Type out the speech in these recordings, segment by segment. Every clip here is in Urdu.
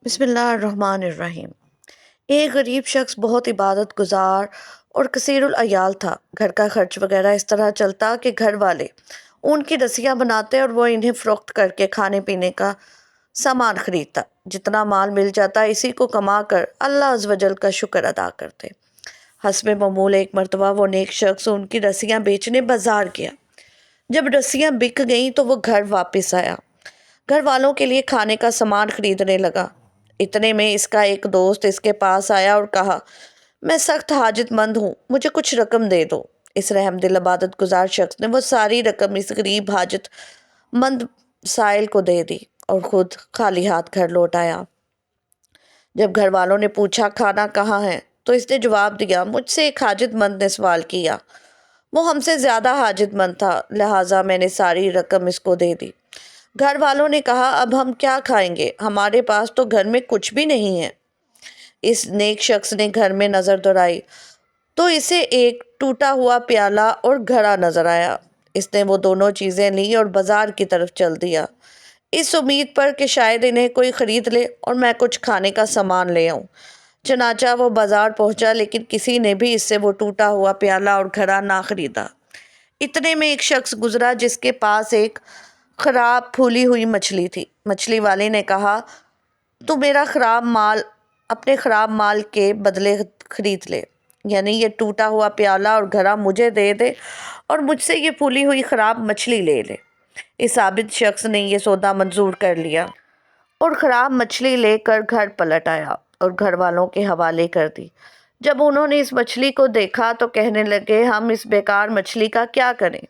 بسم اللہ الرحمن الرحیم۔ ایک غریب شخص بہت عبادت گزار اور کثیر العیال تھا۔ گھر کا خرچ وغیرہ اس طرح چلتا کہ گھر والے اون کی رسیاں بناتے اور وہ انہیں فروخت کر کے کھانے پینے کا سامان خریدتا۔ جتنا مال مل جاتا اسی کو کما کر اللہ عز و جل کا شکر ادا کرتے۔ حسب معمول ایک مرتبہ وہ نیک شخص ان کی رسیاں بیچنے بازار گیا۔ جب رسیاں بک گئیں تو وہ گھر واپس آیا۔ گھر والوں کے لیے کھانے کا سامان خریدنے لگا۔ اتنے میں اس کا ایک دوست اس کے پاس آیا اور کہا، میں سخت حاجت مند ہوں، مجھے کچھ رقم دے دو۔ اس رحم دل عبادت گزار شخص نے وہ ساری رقم اس غریب حاجت مند سائل کو دے دی اور خود خالی ہاتھ گھر لوٹ آیا۔ جب گھر والوں نے پوچھا کھانا کہاں ہے تو اس نے جواب دیا، مجھ سے ایک حاجت مند نے سوال کیا، وہ ہم سے زیادہ حاجت مند تھا، لہٰذا میں نے ساری رقم اس کو دے دی۔ گھر والوں نے کہا، اب ہم کیا کھائیں گے؟ ہمارے پاس تو گھر میں کچھ بھی نہیں ہے۔ اس نیک شخص نے گھر میں نظر دوڑائی تو اسے ایک ٹوٹا ہوا پیالہ اور گھڑا نظر آیا۔ اس نے وہ دونوں چیزیں لیں اور بازار کی طرف چل دیا، اس امید پر کہ شاید انہیں کوئی خرید لے اور میں کچھ کھانے کا سامان لے آؤں۔ چنانچہ وہ بازار پہنچا لیکن کسی نے بھی اس سے وہ ٹوٹا ہوا پیالہ اور گھڑا نہ خریدا۔ اتنے میں ایک شخص گزرا جس کے پاس ایک خراب پھولی ہوئی مچھلی تھی۔ مچھلی والے نے کہا، تو میرا اپنے خراب مال کے بدلے خرید لے، یعنی یہ ٹوٹا ہوا پیالہ اور گھڑا مجھے دے دے اور مجھ سے یہ پھولی ہوئی خراب مچھلی لے لے۔ اس عابد شخص نے یہ سودا منظور کر لیا اور خراب مچھلی لے کر گھر پلٹ آیا اور گھر والوں کے حوالے کر دی۔ جب انہوں نے اس مچھلی کو دیکھا تو کہنے لگے، ہم اس بیکار مچھلی کا کیا کریں؟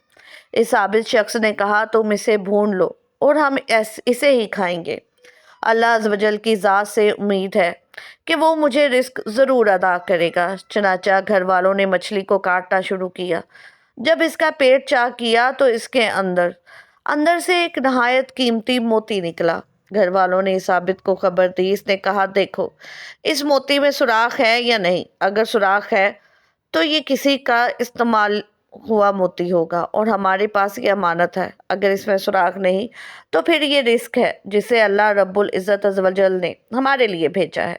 اس عابد شخص نے کہا، تم اسے بھون لو اور ہم اسے ہی کھائیں گے۔ اللہ عز و جل کی ذات سے امید ہے کہ وہ مجھے رزق ضرور ادا کرے گا۔ چنانچہ گھر والوں نے مچھلی کو کاٹنا شروع کیا۔ جب اس کا پیٹ چاک کیا تو اس کے اندر سے ایک نہایت قیمتی موتی نکلا۔ گھر والوں نے اس عابد کو خبر دی۔ اس نے کہا، دیکھو اس موتی میں سوراخ ہے یا نہیں؟ اگر سوراخ ہے تو یہ کسی کا استعمال ہوا موتی ہوگا اور ہمارے پاس یہ امانت ہے۔ اگر اس میں سوراخ نہیں تو پھر یہ رزق ہے جسے اللہ رب العزت عز و جل نے ہمارے لیے بھیجا ہے۔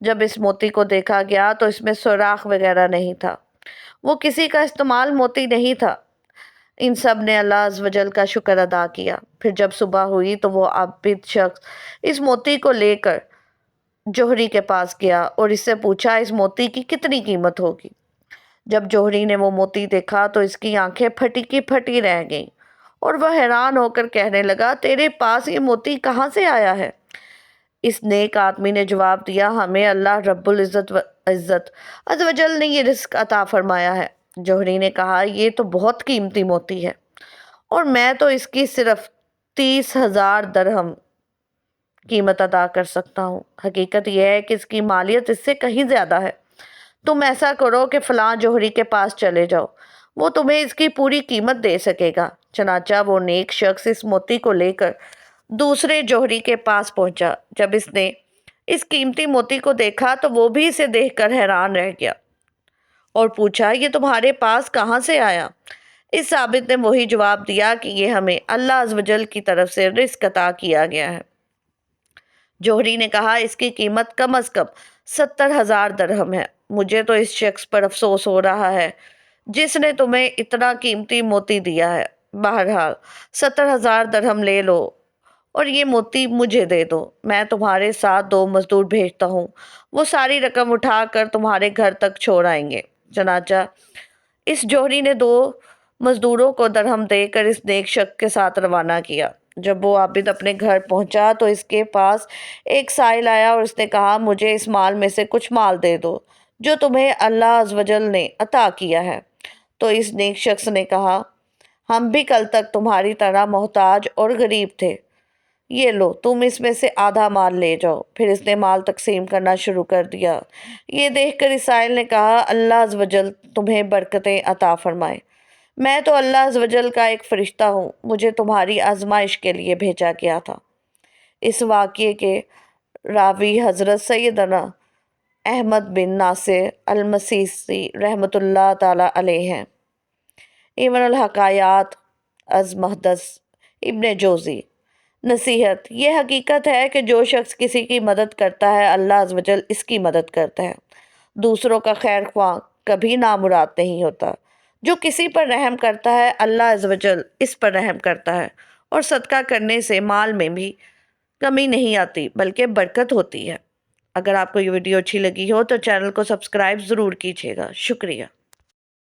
جب اس موتی کو دیکھا گیا تو اس میں سوراخ وغیرہ نہیں تھا، وہ کسی کا استعمال موتی نہیں تھا۔ ان سب نے اللہ عز و جل کا شکر ادا کیا۔ پھر جب صبح ہوئی تو وہ عابد شخص اس موتی کو لے کر جوہری کے پاس گیا اور اس سے پوچھا، اس موتی کی کتنی قیمت ہوگی؟ جب جوہری نے وہ موتی دیکھا تو اس کی آنکھیں پھٹی کی پھٹی رہ گئیں اور وہ حیران ہو کر کہنے لگا، تیرے پاس یہ موتی کہاں سے آیا ہے؟ اس نیک آدمی نے جواب دیا، ہمیں اللہ رب العزت عز و جل نے یہ رزق عطا فرمایا ہے۔ جوہری نے کہا، یہ تو بہت قیمتی موتی ہے اور میں تو اس کی صرف 30,000 درہم قیمت ادا کر سکتا ہوں۔ حقیقت یہ ہے کہ اس کی مالیت اس سے کہیں زیادہ ہے۔ تم ایسا کرو کہ فلاں جوہری کے پاس چلے جاؤ، وہ تمہیں اس کی پوری قیمت دے سکے گا۔ چنانچہ وہ نیک شخص اس موتی کو لے کر دوسرے جوہری کے پاس پہنچا۔ جب اس نے اس قیمتی موتی کو دیکھا تو وہ بھی اسے دیکھ کر حیران رہ گیا اور پوچھا، یہ تمہارے پاس کہاں سے آیا؟ اس عابد نے وہی جواب دیا کہ یہ ہمیں اللہ عز و جل کی طرف سے رزق عطا کیا گیا ہے۔ جوہری نے کہا، اس کی قیمت کم از کم 70,000 درہم ہے۔ مجھے تو اس شخص پر افسوس ہو رہا ہے جس نے تمہیں اتنا قیمتی موتی دیا ہے۔ بہرحال 70,000 درہم لے لو اور یہ موتی مجھے دے دو، میں تمہارے ساتھ 2 مزدور بھیجتا ہوں، وہ ساری رقم اٹھا کر تمہارے گھر تک چھوڑ آئیں گے۔ چنانچہ اس جوہری نے 2 مزدوروں کو درہم دے کر اس نیک شخص کے ساتھ روانہ کیا۔ جب وہ عابد اپنے گھر پہنچا تو اس کے پاس ایک سائل آیا اور اس نے کہا، مجھے اس مال میں سے کچھ مال دے دو جو تمہیں اللہ عز و جل نے عطا کیا ہے۔ تو اس نیک شخص نے کہا، ہم بھی کل تک تمہاری طرح محتاج اور غریب تھے، یہ لو تم اس میں سے آدھا مال لے جاؤ۔ پھر اس نے مال تقسیم کرنا شروع کر دیا۔ یہ دیکھ کر اس سائل نے کہا، اللہ عز و جل تمہیں برکتیں عطا فرمائے، میں تو اللہ عز و جل کا ایک فرشتہ ہوں، مجھے تمہاری آزمائش کے لیے بھیجا گیا تھا۔ اس واقعے کے راوی حضرت سیدنا احمد بن ناصر المسیسی رحمۃ اللہ تعالی علیہ ہیں۔ ایون الحکایات از محدث ابن جوزی نصیحت: یہ حقیقت ہے کہ جو شخص کسی کی مدد کرتا ہے اللہ عز و جل اس کی مدد کرتا ہے۔ دوسروں کا خیر خواہ کبھی نامراد نہیں ہوتا۔ جو کسی پر رحم کرتا ہے اللہ عز و جل اس پر رحم کرتا ہے، اور صدقہ کرنے سے مال میں بھی کمی نہیں آتی بلکہ برکت ہوتی ہے۔ اگر آپ کو یہ ویڈیو اچھی لگی ہو تو چینل کو سبسکرائب ضرور کیجیے گا۔ شکریہ۔